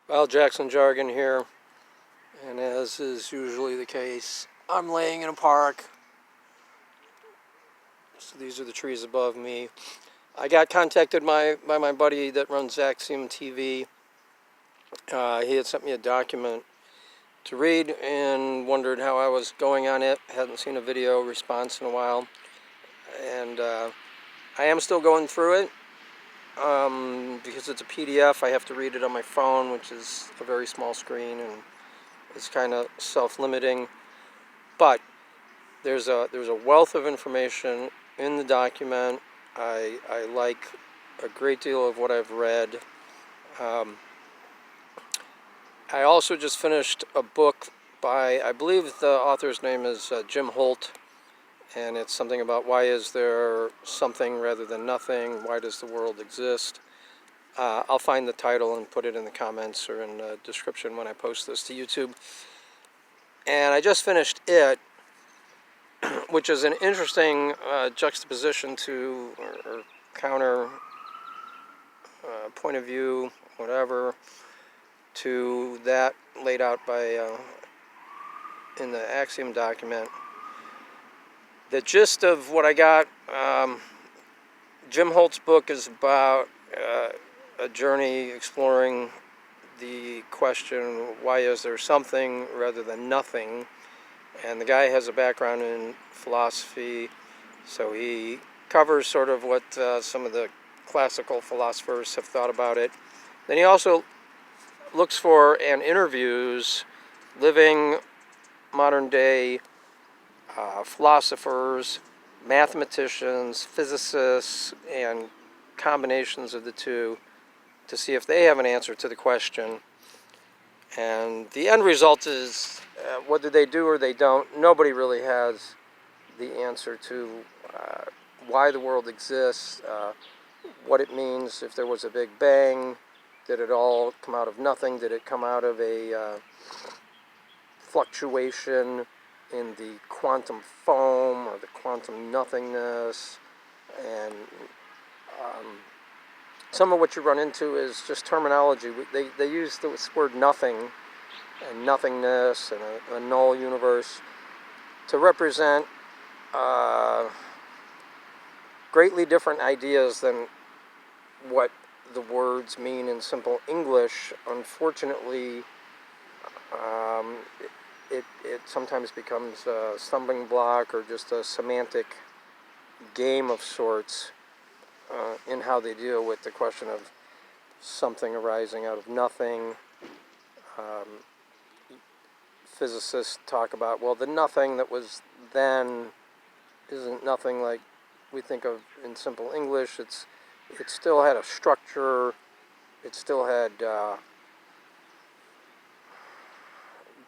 Well, Jackson Jargon here, and as is usually the case, I'm laying in a park. So these are the trees above me. I got contacted by my buddy that runs Axiom TV. He had sent me a document to read and wondered how I was going on it. Hadn't seen a video response in a while, and I am still going through it. Because it's a PDF, I have to read it on my phone, which is a very small screen, and it's kind of self-limiting. But there's a wealth of information in the document. I like a great deal of what I've read. I also just finished a book by, I believe the author's name is Jim Holt, and it's something about why is there something rather than nothing, why does the world exist. I'll find the title and put it in the comments or in the description when I post this to YouTube. And I just finished it, which is an interesting juxtaposition to, or counter point of view, whatever, to that laid out by in the Axiom document. The gist of what I got, Jim Holt's book is about a journey exploring the question, why is there something rather than nothing? And the guy has a background in philosophy, so he covers sort of what some of the classical philosophers have thought about it. Then he also looks for and interviews living modern-day philosophers, mathematicians, physicists, and combinations of the two to see if they have an answer to the question. And the end result is, whether they do or they don't, nobody really has the answer to why the world exists, what it means if there was a Big Bang. Did it all come out of nothing? Did it come out of a fluctuation in the quantum foam or the quantum nothingness? And some of what you run into is just terminology. They use this word nothing and nothingness and a null universe to represent greatly different ideas than what the words mean in simple English. Unfortunately, it sometimes becomes a stumbling block or just a semantic game of sorts in how they deal with the question of something arising out of nothing. Physicists talk about, well, the nothing that was then isn't nothing like we think of in simple English. It still had a structure. It still had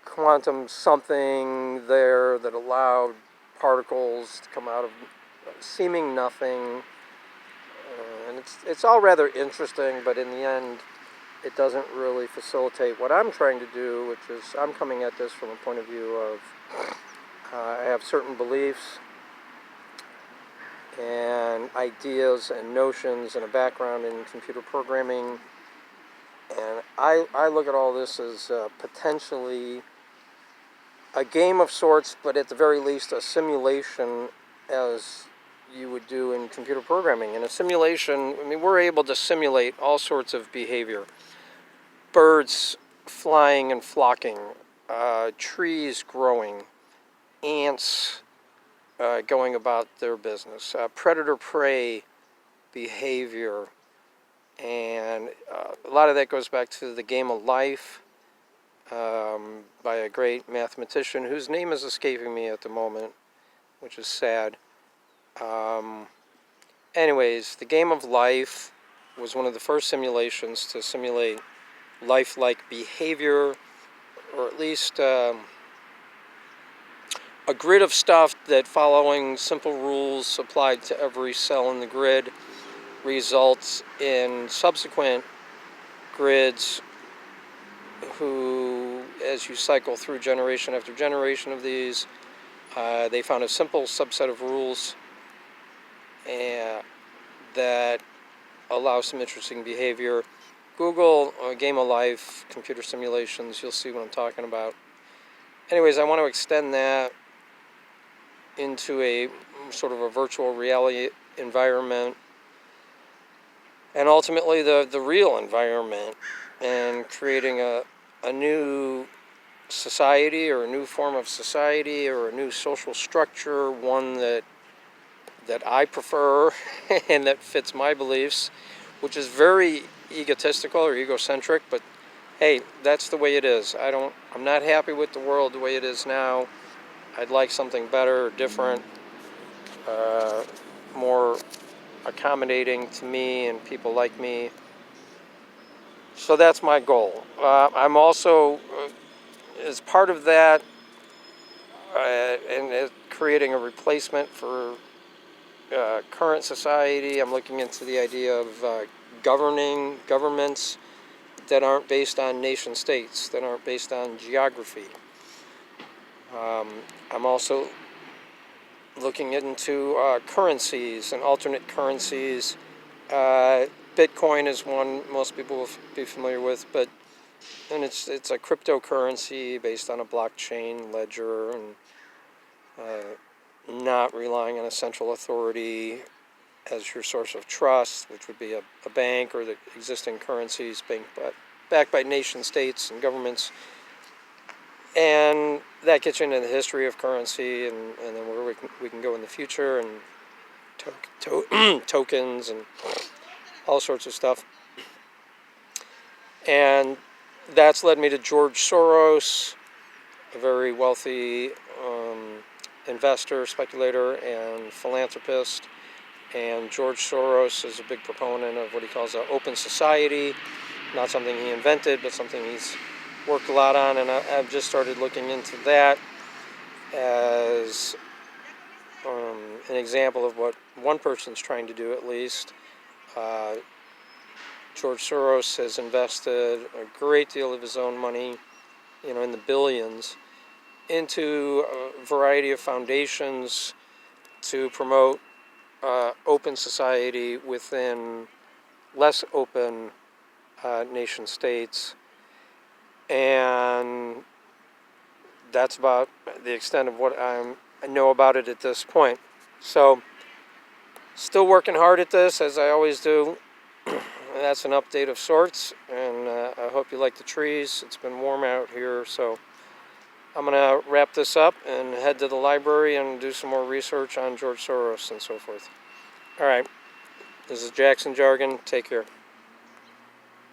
quantum something there that allowed particles to come out of seeming nothing. And it's all rather interesting, but in the end, it doesn't really facilitate what I'm trying to do, which is I'm coming at this from a point of view of I have certain beliefs and ideas and notions and a background in computer programming. And I look at all this as potentially a game of sorts, but at the very least a simulation, as you would do in computer programming. In a simulation, I mean, we're able to simulate all sorts of behavior. Birds flying and flocking, trees growing, ants going about their business, predator-prey behavior, and a lot of that goes back to the game of life by a great mathematician whose name is escaping me at the moment, which is sad. Anyways, the game of life was one of the first simulations to simulate lifelike behavior, or at least a grid of stuff that, following simple rules applied to every cell in the grid, results in subsequent grids who, as you cycle through generation after generation of these, they found a simple subset of rules that allow some interesting behavior. Google Game of Life, computer simulations, you'll see what I'm talking about. Anyways, I want to extend that into a sort of a virtual reality environment, and ultimately the real environment, and creating a new society, or a new form of society, or a new social structure, one that I prefer and that fits my beliefs, which is very egotistical or egocentric, but hey, that's the way it is. I'm not happy with the world the way it is now. I'd like something better, different, more accommodating to me and people like me. So that's my goal. I'm also, as part of that, and creating a replacement for current society, I'm looking into the idea of governing governments that aren't based on nation states, that aren't based on geography. I'm also looking into currencies and alternate currencies. Bitcoin is one most people will be familiar with, and it's a cryptocurrency based on a blockchain ledger, and not relying on a central authority as your source of trust, which would be a bank, or the existing currencies being backed by nation states and governments. And that gets you into the history of currency, and then where we can go in the future, and tokens and all sorts of stuff. And that's led me to George Soros, a very wealthy investor, speculator, and philanthropist. And George Soros is a big proponent of what he calls an open society. Not something he invented, but something he's worked a lot on. And I've just started looking into that as an example of what one person's trying to do, at least. George Soros has invested a great deal of his own money, in the billions, into a variety of foundations to promote open society within less open nation states. And that's about the extent of what I know about it at this point. So, still working hard at this, as I always do. That's an update of sorts, and I hope you like the trees. It's been warm out here, so I'm going to wrap this up and head to the library and do some more research on George Soros and so forth. All right, this is Jackson Jargon. Take care.